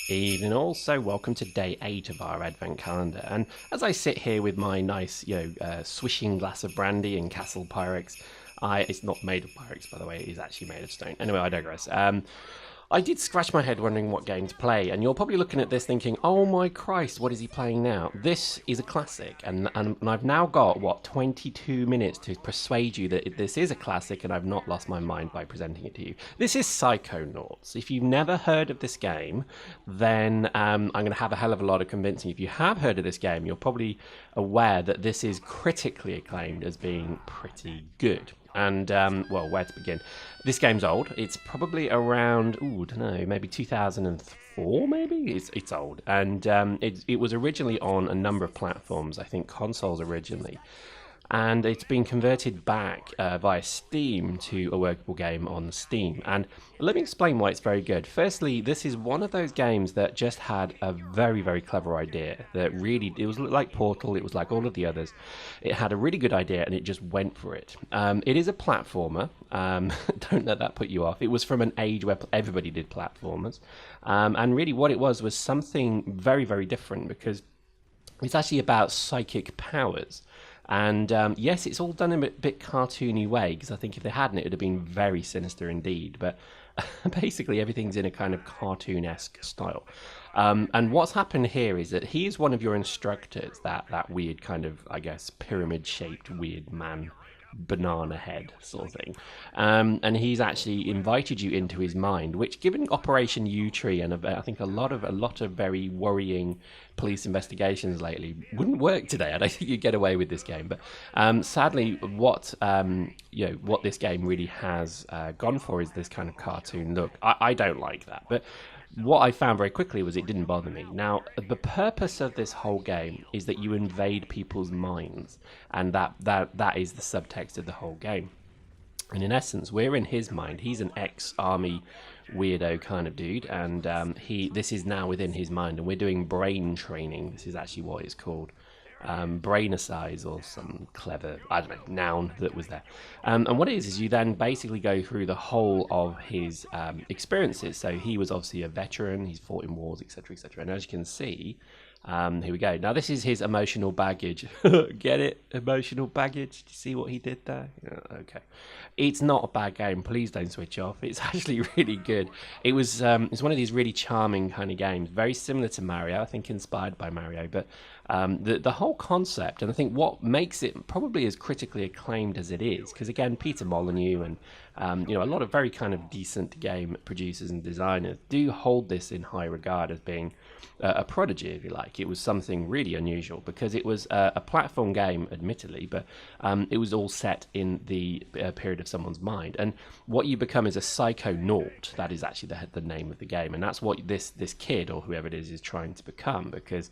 Evening all, so welcome to day 8 of our advent calendar. And as I sit here with my nice, swishing glass of brandy and Castle Pyrex, it's not made of Pyrex, by the way, it is actually made of stone. Anyway, I digress. I did scratch my head wondering what game to play, and you're probably looking at this thinking, oh my Christ, what is he playing now? This is a classic, and I've now got, 22 minutes to persuade you that this is a classic, and I've not lost my mind by presenting it to you. This is Psychonauts. If you've never heard of this game, then I'm going to have a hell of a lot of convincing. If you have heard of this game, you're probably aware that this is critically acclaimed as being pretty good. And, well, where to begin? This game's old. It's probably around, I don't know, maybe 2004, maybe? It's old. And it was originally on a number of platforms, I think consoles originally. And it's been converted back via Steam to a workable game on Steam. And let me explain why it's very good. Firstly, this is one of those games that just had a very, very clever idea. That really, it was like Portal, it was like all of the others. It had a really good idea and it just went for it. It is a platformer. Don't let that put you off. It was from an age where everybody did platformers. And really what it was something very, very different because it's actually about psychic powers. And yes, it's all done in a bit cartoony way, because I think if they hadn't, it would have been very sinister indeed. But basically, everything's in a kind of cartoon-esque style. And what's happened here is that he is one of your instructors, that weird kind of, I guess, pyramid-shaped weird man, banana head sort of thing. And he's actually invited you into his mind, which, given Operation U-Tree and I think a lot of very worrying police investigations lately, wouldn't work today. I don't think you'd get away with this game. But sadly, what this game really has gone for is this kind of cartoon look. I don't like that, but what I found very quickly was it didn't bother me. Now, the purpose of this whole game is that you invade people's minds, and that is the subtext of the whole game. And in essence, we're in his mind. He's an ex-army weirdo kind of dude, and this is now within his mind, and we're doing brain training. This is actually what it's called. Brainicize or some clever, I don't know, noun that was there. And what it is you then basically go through the whole of his experiences. So he was obviously a veteran, he's fought in wars, etc., etc. And as you can see, here we go. Now this is his emotional baggage. Get it? Emotional baggage? Do you see what he did there? Yeah, okay. It's not a bad game. Please don't switch off. It's actually really good. It's one of these really charming kind of games, very similar to Mario, I think inspired by Mario, but the whole concept, and I think what makes it probably as critically acclaimed as it is, because again, Peter Molyneux and a lot of very kind of decent game producers and designers do hold this in high regard as being a prodigy, if you like. It was something really unusual because it was a platform game, admittedly, but it was all set in the period of someone's mind. And what you become is a psychonaut. That is actually the name of the game, and that's what this kid or whoever it is trying to become, because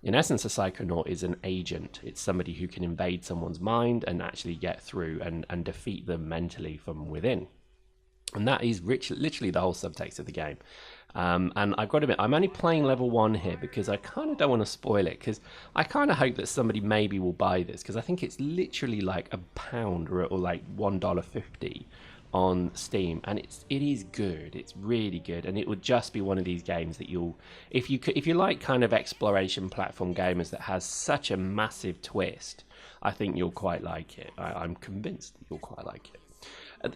in essence, a psychonaut is an agent. It's somebody who can invade someone's mind and actually get through and defeat them mentally from within. And that is literally the whole subtext of the game. And I've got to admit, I'm only playing level 1 here because I kind of don't want to spoil it, because I kind of hope that somebody maybe will buy this, because I think it's literally like £1 or like $1.50 on Steam, and it is good. It's really good, and it would just be one of these games that if you like kind of exploration platform gamers that has such a massive twist, I think you'll quite like it. I'm convinced you'll quite like it.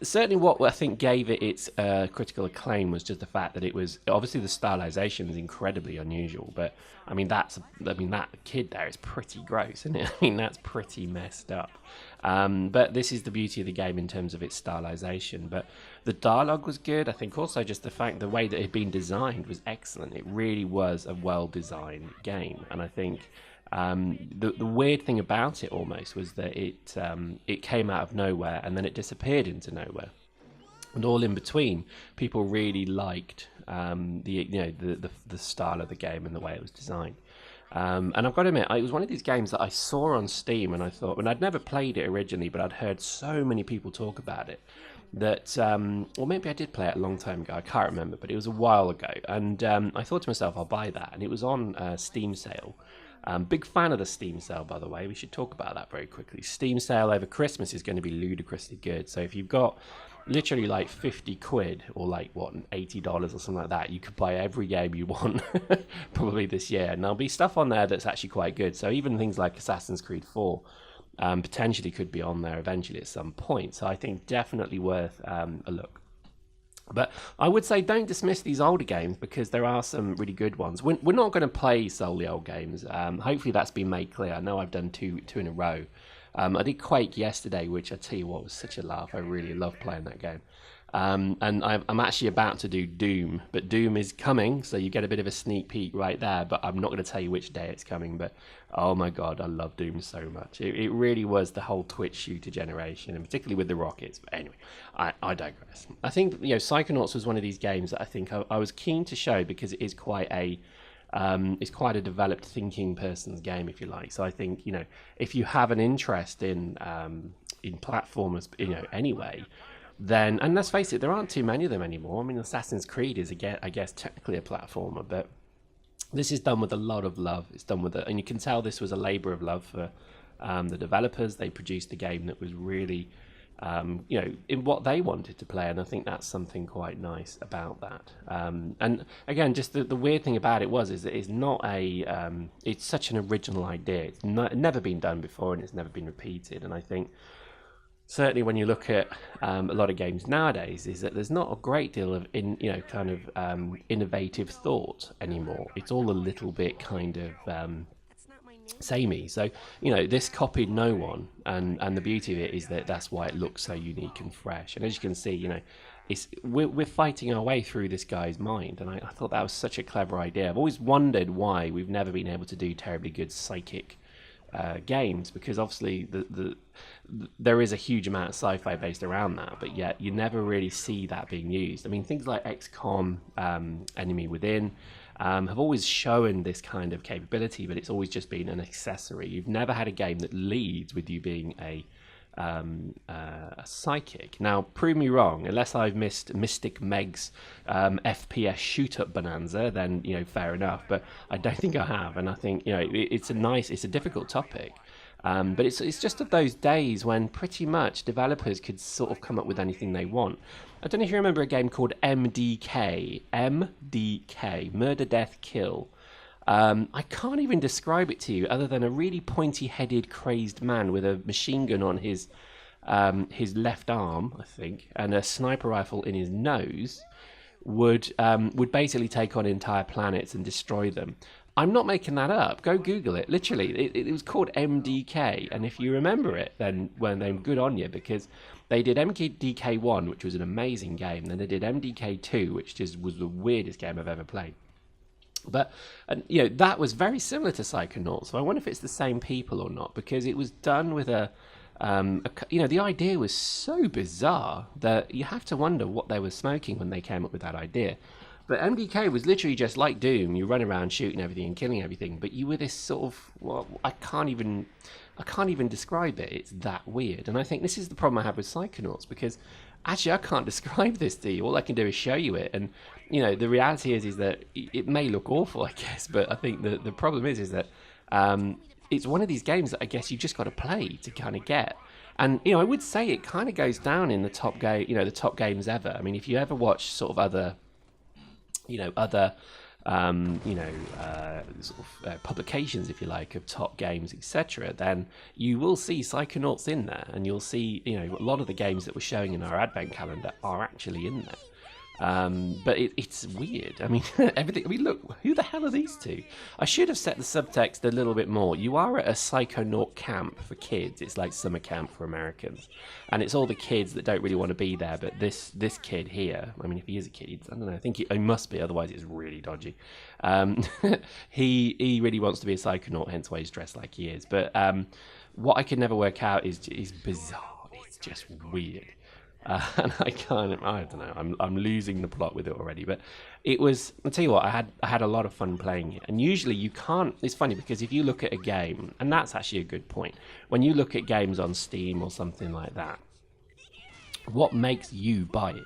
Certainly what I think gave it its critical acclaim was just the fact that it was, obviously the stylization is incredibly unusual, but that kid there is pretty gross, isn't it? That's pretty messed up. But this is the beauty of the game in terms of its stylization. But the dialogue was good. I think also just the way that it had been designed was excellent. It really was a well-designed game, and I think the weird thing about it almost was that it came out of nowhere and then it disappeared into nowhere, and all in between, people really liked the style of the game and the way it was designed. And I've got to admit, it was one of these games that I saw on Steam, and I thought, and I'd never played it originally, but I'd heard so many people talk about it that, or maybe I did play it a long time ago, I can't remember, but it was a while ago, and I thought to myself, I'll buy that, and it was on Steam sale. Big fan of the Steam sale, by the way. We should talk about that very quickly. Steam sale over Christmas is going to be ludicrously good. So if you've got literally like 50 quid or like what, $80 or something like that. You could buy every game you want probably this year, and there'll be stuff on there that's actually quite good. So even things like Assassin's Creed 4 potentially could be on there eventually at some point. So I think definitely worth a look. But I would say don't dismiss these older games, because there are some really good ones. We're not going to play solely old games. Hopefully that's been made clear. I know I've done two in a row. I did Quake yesterday, which I tell you what was such a laugh. I really love playing that game. And I'm actually about to do Doom, but Doom is coming, so you get a bit of a sneak peek right there. But I'm not going to tell you which day it's coming. But oh my god, I love Doom so much. It really was the whole Twitch shooter generation, and particularly with the rockets. But anyway, I digress. I think Psychonauts was one of these games that I think I was keen to show, because it is quite a it's quite a developed thinking person's game, if you like. So I think if you have an interest in platformers, anyway. Then, and let's face it, there aren't too many of them anymore. I mean, Assassin's Creed is, I guess, technically a platformer, but this is done with a lot of love. It's done with and you can tell this was a labour of love for the developers. They produced a game that was really, in what they wanted to play, and I think that's something quite nice about that. And again, just the weird thing about it is that it's not it's such an original idea. It's never been done before, and it's never been repeated. And I think, certainly when you look at a lot of games nowadays, is that there's not a great deal of innovative thought anymore. It's all a little bit kind of samey. So this copied no one, and the beauty of it is that that's why it looks so unique and fresh. And as you can see, we're fighting our way through this guy's mind, and I thought that was such a clever idea. I've always wondered why we've never been able to do terribly good psychic games, because obviously there is a huge amount of sci-fi based around that, but yet you never really see that being used. I mean, things like XCOM, Enemy Within, have always shown this kind of capability, but it's always just been an accessory. You've never had a game that leads with you being a psychic. Now, prove me wrong. Unless I've missed Mystic Meg's FPS shoot-up bonanza, then fair enough. But I don't think I have, and I think it's a difficult topic. But it's just of those days when pretty much developers could sort of come up with anything they want. I don't know if you remember a game called MDK, Murder, Death, Kill. I can't even describe it to you other than a really pointy-headed, crazed man with a machine gun on his left arm, I think, and a sniper rifle in his nose would basically take on entire planets and destroy them. I'm not making that up. Go Google it. Literally, it was called MDK, and if you remember it, then good on you, because they did MDK 1, which was an amazing game. Then they did MDK 2, which just was the weirdest game I've ever played. But that was very similar to Psychonauts. So I wonder if it's the same people or not, because it was done with the idea was so bizarre that you have to wonder what they were smoking when they came up with that idea. But MDK was literally just like Doom. You run around shooting everything and killing everything, but you were this sort of, I can't even describe it. It's that weird. And I think this is the problem I have with Psychonauts, because actually I can't describe this to you. All I can do is show you it. And the reality is that it may look awful, I guess, but I think the problem is that it's one of these games that I guess you've just got to play to kind of get. And I would say it kind of goes down in the top the top games ever. I mean, if you ever watch sort of other publications, if you like, of top games, etc., then you will see Psychonauts in there, and you'll see a lot of the games that we're showing in our advent calendar are actually in there. But it's weird. I mean, everything. I mean, look, who the hell are these two? I should have set the subtext a little bit more. You are at a Psychonaut camp for kids. It's like summer camp for Americans, and it's all the kids that don't really want to be there. But this kid here, I mean, if he is a kid, I don't know. I think he must be. Otherwise, it's really dodgy. He really wants to be a Psychonaut, hence why he's dressed like he is. But what I can never work out is bizarre. It's just weird. And I don't know. I'm losing the plot with it already. But it was. I'll tell you what. I had a lot of fun playing it. And usually you can't. It's funny because if you look at a game, and that's actually a good point. When you look at games on Steam or something like that, what makes you buy it?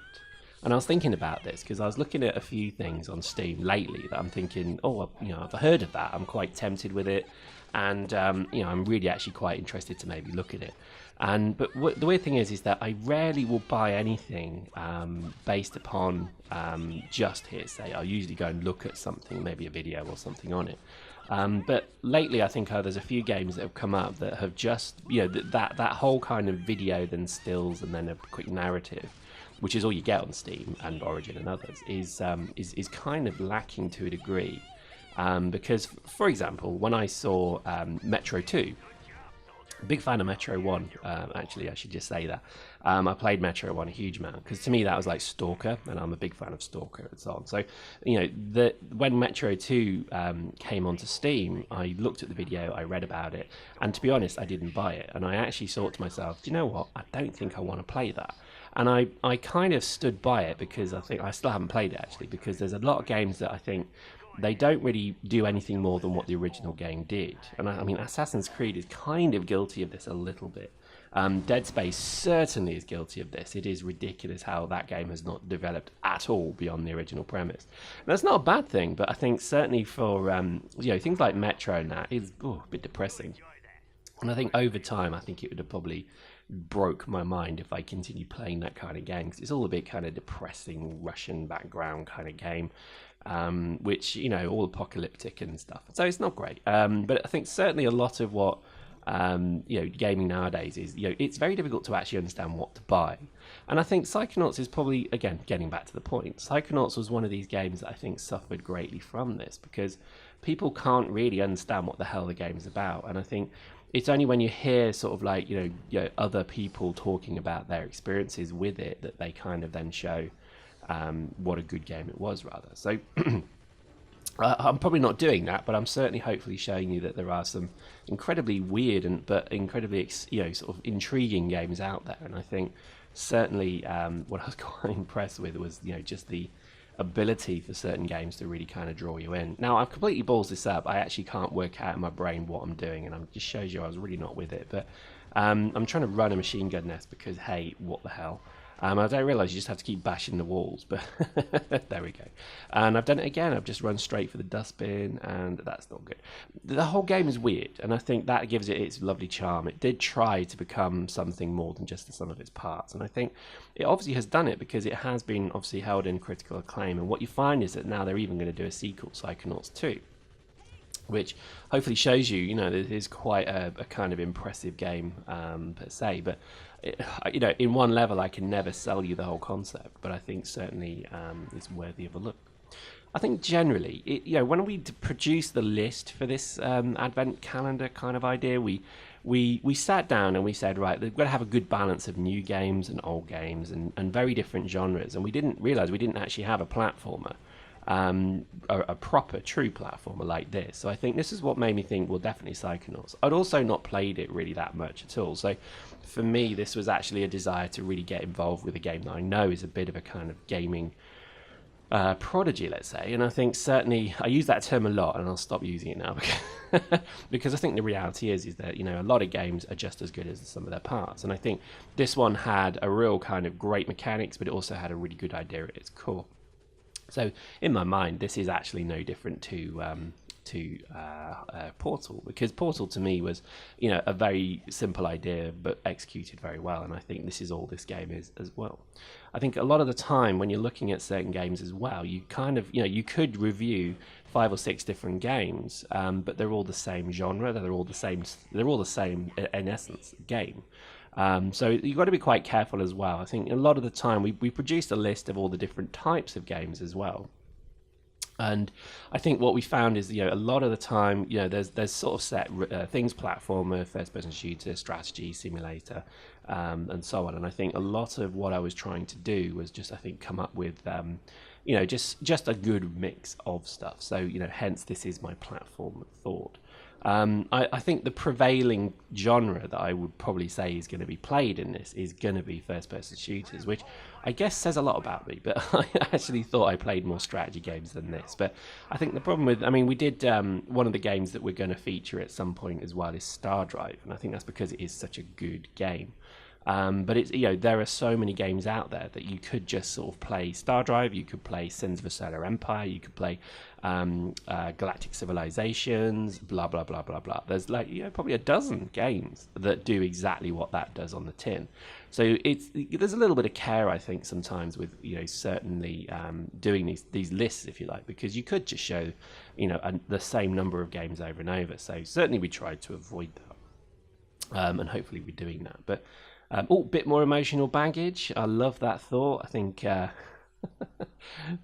And I was thinking about this because I was looking at a few things on Steam lately that I'm thinking, I've heard of that. I'm quite tempted with it, and I'm really actually quite interested to maybe look at it. But the weird thing is that I rarely will buy anything based upon just hearsay. I'll usually go and look at something, maybe a video or something on it. But lately, I think there's a few games that have come up that have just, that whole kind of video, then stills, and then a quick narrative, which is all you get on Steam and Origin and others, is kind of lacking to a degree. Because, for example, when I saw Metro 2, big fan of Metro 1, actually, I should just say that. I played Metro 1 a huge amount, because to me that was like Stalker, and I'm a big fan of Stalker and so on. So, when Metro 2 came onto Steam, I looked at the video, I read about it, and to be honest, I didn't buy it. And I actually thought to myself, do you know what? I don't think I want to play that. And I kind of stood by it, because I think I still haven't played it, actually, because there's a lot of games that I think they don't really do anything more than what the original game did. And I mean, Assassin's Creed is kind of guilty of this a little bit. Dead Space certainly is guilty of this. It is ridiculous how that game has not developed at all beyond the original premise. And that's not a bad thing, but I think certainly for things like Metro and that is a bit depressing. And I think over time, I think it would have probably broke my mind if I continued playing that kind of game, because it's all a bit kind of depressing Russian background kind of game, which, all apocalyptic and stuff. So it's not great. But I think certainly a lot of what gaming nowadays is, it's very difficult to actually understand what to buy. And I think Psychonauts is probably, again, getting back to the point, Psychonauts was one of these games that I think suffered greatly from this, because people can't really understand what the hell the game's about. And I think it's only when you hear sort of like, other people talking about their experiences with it that they kind of then show what a good game it was, rather. So I'm probably not doing that, but I'm certainly hopefully showing you that there are some incredibly weird but incredibly sort of intriguing games out there. And I think certainly what I was quite impressed with was just the ability for certain games to really kind of draw you in. Now, I've completely balls this up. I actually can't work out in my brain what I'm doing, and it just shows you I was really not with it. But I'm trying to run a machine gun nest because, hey, what the hell? I don't realise you just have to keep bashing the walls, but there we go. And I've done it again. I've just run straight for the dustbin, and that's not good. The whole game is weird, and I think that gives it its lovely charm. It did try to become something more than just the sum of its parts, and I think it obviously has done it, because it has been obviously held in critical acclaim. And what you find is that now they're even going to do a sequel, Psychonauts 2, which hopefully shows you, it is quite a kind of impressive game per se. But in one level, I can never sell you the whole concept, but I think certainly it's worthy of a look. I think generally, when we produced the list for this advent calendar kind of idea, we sat down and we said, right, we've got to have a good balance of new games and old games and very different genres. And we didn't realize we didn't actually have a platformer. A proper, true platformer like this. So I think this is what made me think, well, definitely Psychonauts. I'd also not played it really that much at all. So for me, this was actually a desire to really get involved with a game that I know is a bit of a kind of gaming prodigy, let's say. And I think certainly, I use that term a lot, and I'll stop using it now because I think the reality is that, a lot of games are just as good as the sum of their parts. And I think this one had a real kind of great mechanics, but it also had a really good idea at its core. So in my mind, this is actually no different to Portal, because Portal to me was, a very simple idea but executed very well, and I think this is all this game is as well. I think a lot of the time when you're looking at certain games as well, you kind of, you could review 5 or 6 different games, but they're all the same genre. They're all the same in essence game. So you've got to be quite careful as well. I think a lot of the time we produced a list of all the different types of games as well. And I think what we found is, a lot of the time, there's sort of set things: platformer, first-person shooter, strategy, simulator, and so on. And I think a lot of what I was trying to do was just, I think, come up with, just a good mix of stuff. So, hence this is my platform thought. I think the prevailing genre that I would probably say is going to be played in this is going to be first-person shooters, which I guess says a lot about me, but I actually thought I played more strategy games than this. But I think the problem with, we did one of the games that we're going to feature at some point as well is Star Drive, and I think that's because it is such a good game. But it's, there are so many games out there that you could just sort of play Star Drive, you could play Sins of a Solar Empire, you could play Galactic Civilizations, blah blah blah blah blah. There's like probably a dozen games that do exactly what that does on the tin. So there's a little bit of care, I think, sometimes with certainly doing these lists, if you like, because you could just show the same number of games over and over. So certainly we tried to avoid that, and hopefully we're doing that. But bit more emotional baggage. I love that thought. I think.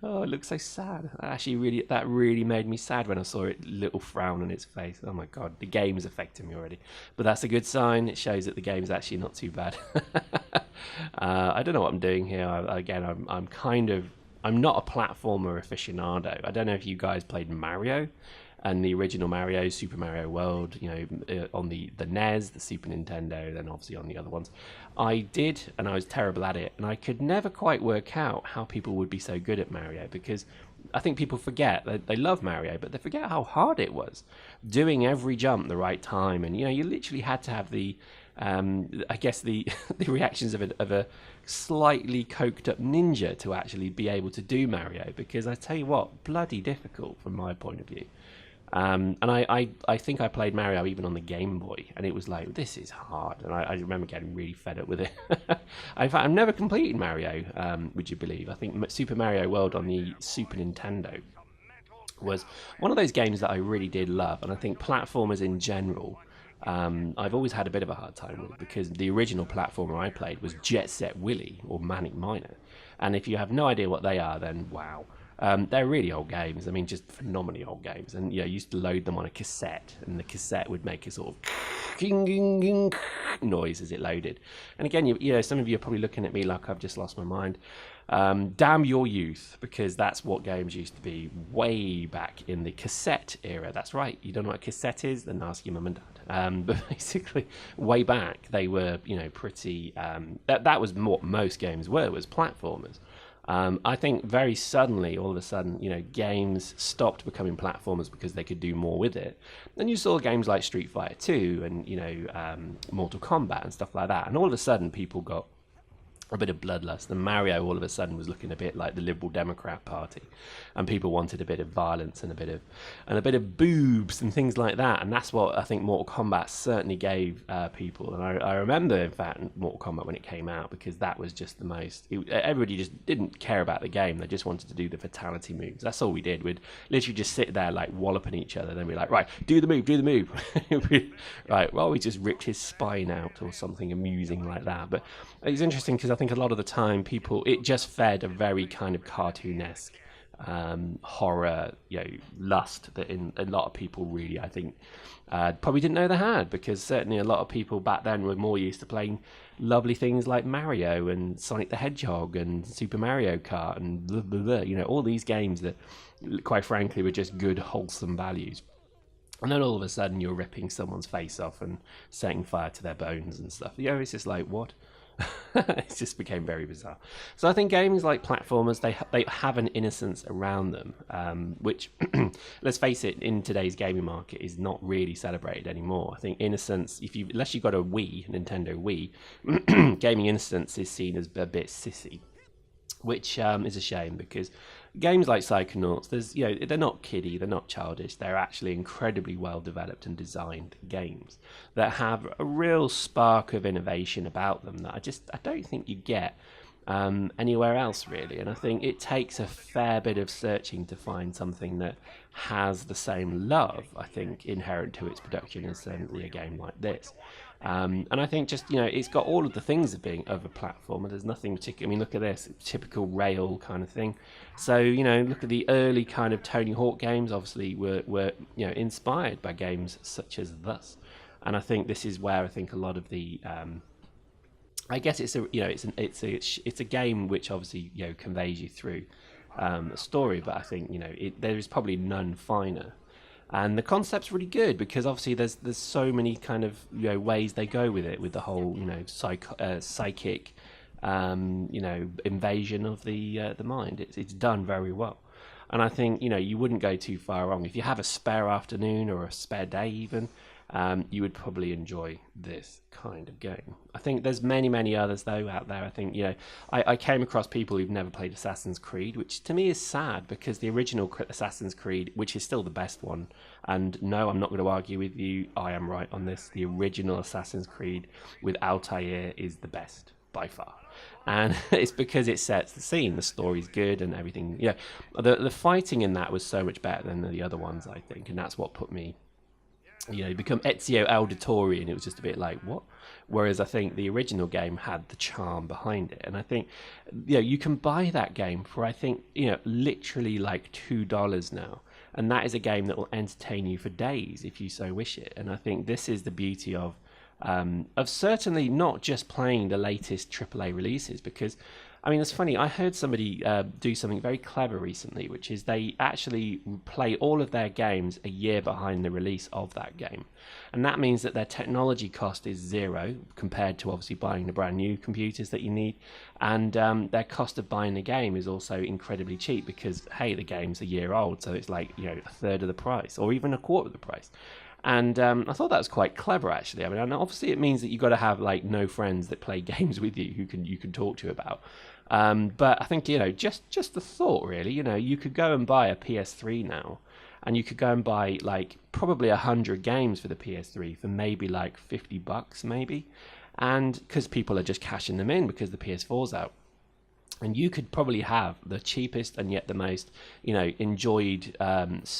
Oh, it looks so sad. That really made me sad when I saw it. Little frown on its face. Oh my god, the game's affecting me already. But that's a good sign. It shows that the game's actually not too bad. I don't know what I'm doing here. I'm not a platformer aficionado. I don't know if you guys played Mario. And the original Mario, Super Mario World, on the NES, the Super Nintendo, then obviously on the other ones. I did, and I was terrible at it. And I could never quite work out how people would be so good at Mario, because I think people forget that they love Mario, but they forget how hard it was. Doing every jump the right time. And, you literally had to have the the reactions of a slightly coked up ninja to actually be able to do Mario, because I tell you what, bloody difficult from my point of view. And I think I played Mario even on the Game Boy, and it was like, this is hard. And I remember getting really fed up with it. In fact, I've never completed Mario, would you believe? I think Super Mario World on the Super Nintendo was one of those games that I really did love. And I think platformers in general, I've always had a bit of a hard time with, because the original platformer I played was Jet Set Willy or Manic Miner. And if you have no idea what they are, then wow. They're really old games. I mean, just phenomenally old games. And you used to load them on a cassette, and the cassette would make a sort of noise as it loaded. And again, some of you are probably looking at me like I've just lost my mind. Damn your youth, because that's what games used to be way back in the cassette era. That's right. You don't know what a cassette is? Then ask your mum and dad. But basically, way back, they were, pretty. That was what most games was platformers. I think very suddenly, all of a sudden, games stopped becoming platformers because they could do more with it. Then you saw games like Street Fighter 2 and, Mortal Kombat and stuff like that. And all of a sudden, people got a bit of bloodlust, and Mario all of a sudden was looking a bit like the Liberal Democrat Party, and people wanted a bit of violence and a bit of boobs and things like that. And that's what I think Mortal Kombat certainly gave people. And I remember, in fact, Mortal Kombat when it came out, because that was just the most. Everybody just didn't care about the game; they just wanted to do the fatality moves. That's all we did. We'd literally just sit there like walloping each other. Then we'd be like, right, do the move. Right, well, we just ripped his spine out or something amusing like that. But it's interesting because I think a lot of the time it just fed a very kind of cartoonesque horror, lust that a lot of people really, I think, probably didn't know they had, because certainly a lot of people back then were more used to playing lovely things like Mario and Sonic the Hedgehog and Super Mario Kart and blah, blah, blah, all these games that, quite frankly, were just good, wholesome values. And then all of a sudden you're ripping someone's face off and setting fire to their bones and stuff. It's just like, what? It just became very bizarre. So I think games like platformers, they have an innocence around them, which, let's face it, in today's gaming market is not really celebrated anymore. I think innocence, unless you've got a Nintendo Wii, gaming innocence is seen as a bit sissy, which is a shame, because games like Psychonauts, they're not kiddie, they're not childish. They're actually incredibly well developed and designed games that have a real spark of innovation about them that I don't think you get anywhere else, really. And I think it takes a fair bit of searching to find something that has the same love, I think, inherent to its production as certainly a game like this. And I think just, it's got all of the things of being of a platform, and there's nothing particular. I mean, look at this, typical rail kind of thing. So, look at the early kind of Tony Hawk games, obviously were inspired by games such as this. And I think this is where I think a lot of the, I guess it's a game which obviously, conveys you through a story, but I think, there is probably none finer. And the concept's really good, because obviously there's so many kind of ways they go with it, with the whole psychic invasion of the mind. It's done very well, and I think you wouldn't go too far wrong if you have a spare afternoon or a spare day even. you would probably enjoy this kind of game. I think there's many others though out there. I think, you know, I came across people who've never played Assassin's Creed, which to me is sad, because the original Assassin's Creed, which is still the best one, and no, I'm not going to argue with you, I am right on this, the original Assassin's Creed with Altair is the best by far. And it's because it sets the scene, the story's good and everything. Yeah, the fighting in that was so much better than the other ones, I think, and that's what put me, you know, you become Ezio Auditore, and it was just a bit like, what? Whereas I think the original game had the charm behind it. And I think, you know, you can buy that game for, I think, you know, literally like $2 now. And that is a game that will entertain you for days if you so wish it. And I think this is the beauty of certainly not just playing the latest AAA releases, because I mean, it's funny, I heard somebody do something very clever recently, which is they actually play all of their games a year behind the release of that game. And that means that their technology cost is zero compared to obviously buying the brand new computers that you need. And their cost of buying the game is also incredibly cheap because, hey, the game's a year old, so it's like, you know, a third of the price or even a quarter of the price. And I thought that was quite clever, actually. I mean, and obviously it means that you've got to have like no friends that play games with you who you can talk to about. But I think, you know, just the thought, really, you know, you could go and buy a PS3 now, and you could go and buy like probably 100 games for the PS3 for maybe like $50, maybe, and because people are just cashing them in because the PS4's out. And you could probably have the cheapest and yet the most, you know, enjoyed,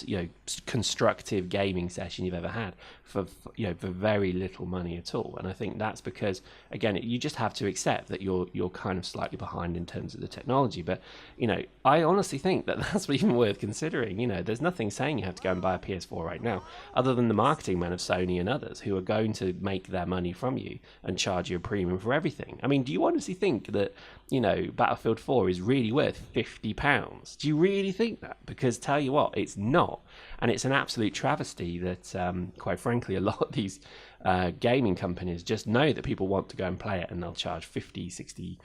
you know, constructive gaming session you've ever had for, you know, for very little money at all. And I think that's because, again, you just have to accept that you're kind of slightly behind in terms of the technology. But, you know, I honestly think that that's even worth considering. You know, there's nothing saying you have to go and buy a PS4 right now, other than the marketing men of Sony and others who are going to make their money from you and charge you a premium for everything. I mean, do you honestly think that, you know, Battlefield 4 is really worth £50? Do you really think that? Because tell you what, it's not. And it's an absolute travesty that, quite frankly, a lot of these gaming companies just know that people want to go and play it, and they'll charge £50, £60.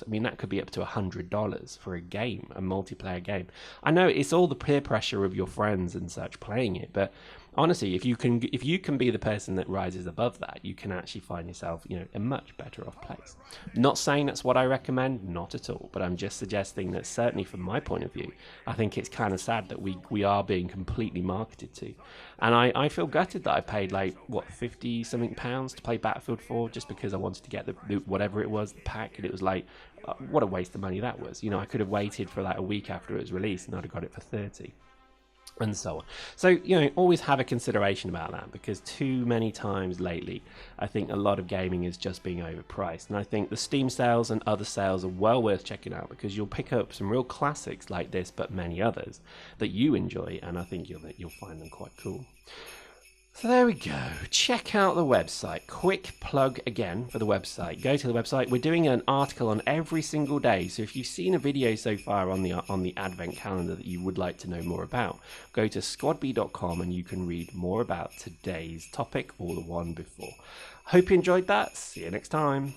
I mean, that could be up to $100 for a game, a multiplayer game. I know it's all the peer pressure of your friends and such playing it, but honestly, if you can be the person that rises above that, you can actually find yourself, you know, a much better off place. Not saying that's what I recommend, not at all, but I'm just suggesting that certainly from my point of view, I think it's kind of sad that we are being completely marketed to. And I feel gutted that I paid like, what, 50 something pounds to play Battlefield 4 just because I wanted to get the whatever it was, the pack, and it was like, what a waste of money that was. You know, I could have waited for like a week after it was released and I'd have got it for 30. And so on. So, you know, always have a consideration about that, because too many times lately, I think a lot of gaming is just being overpriced. And I think the Steam sales and other sales are well worth checking out, because you'll pick up some real classics like this, but many others that you enjoy, and I think you'll find them quite cool. So there we go. Check out the website. Quick plug again for the website. Go to the website. We're doing an article on every single day. So if you've seen a video so far on the advent calendar that you would like to know more about, go to squadb.com and you can read more about today's topic or the one before. Hope you enjoyed that. See you next time.